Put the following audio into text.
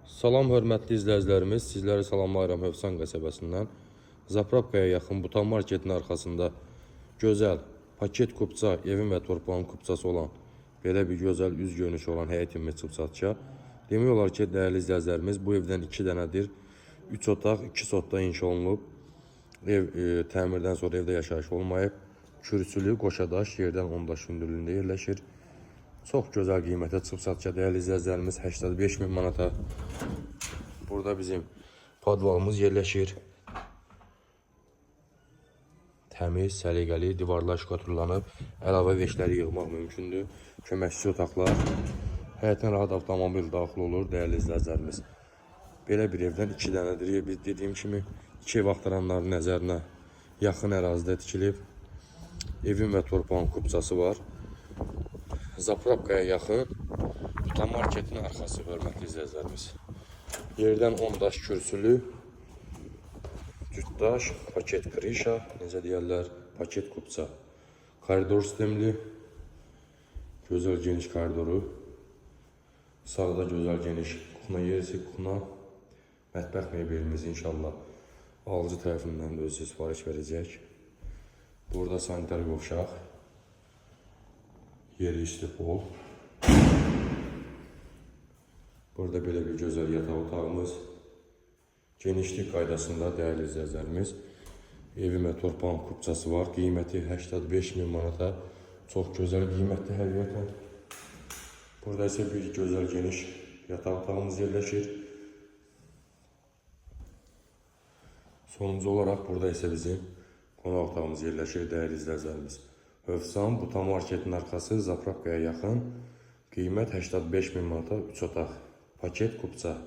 Salam hörmətli izləyicilərimiz, sizləri salamlayıram Hövsan qəsəbəsindən. Zapravkaya yaxın Butan marketin arxasında gözəl paket kupça, evin və torpağın kupçası olan belə bir gözəl üz görünüşü olan həyət kimi çıxıb-çatışa. Demək olar ki, dəyərli izləyicilərimiz, bu evdən 2 dənədir. 3 otaq, 2 sotda inşa olunub. Ev təmirdən sonra evdə yaşayış olmayıb. Kürsülü, qoşadaş, yerdən 10 daş hündürlüyündə yerləşir. Çox gözəl qiymətə çıxıb-çatışa dəyərli izləyicilərimiz 85.000 manata. Burada bizim podvalımız yerləşir. Təmiz, səliqəli, divarlar şkaturlanıb, əlavə veşləri yığmaq mümkündür. Köməkçi otaqlar, həyətin rahat avtomobil daxil olur dəyərli izləyicilərimiz. Belə bir evdən 2 dənədir. Biz dediyim kimi 2 ev axtaranların nəzərinə yaxın ərazidə tikilib. Evin və torpağın kupçası var. Zapravkaya yaxın Butan marketin arxası hörmətli izləyicilərimiz. Yerdən 10 daş kürsülü, cütdaş, paket krişa, necə deyərlər, paket kupça. Koridor sistemli, gözəl geniş koridoru. Sağda gözəl geniş kuxna yerisi, kuxna. Mətbəx mebelimiz inşallah alıcı tərəfindən də özü sifariş verəcək. Burada sanitar qovşaq. Yeri üstü pol. Burada belə bir gözəl yataq otağımız. Genişlik qaydasında dəyərli izləyicilərimiz. Evin və torpağın kupçası var. Qiyməti 85.000 manata. Çox gözəl qiymətli həqiqətən. Burada isə bir gözəl geniş yataq otağımız yerləşir. Sonuncu olaraq burada isə bizim qonaq otağımız yerləşir dəyərli izləyicilərimiz. Hövsan, Butan marketin arxası, Zapravkaya yaxın. Qiymət 85.000 manata 3 otaq. Paket kupça.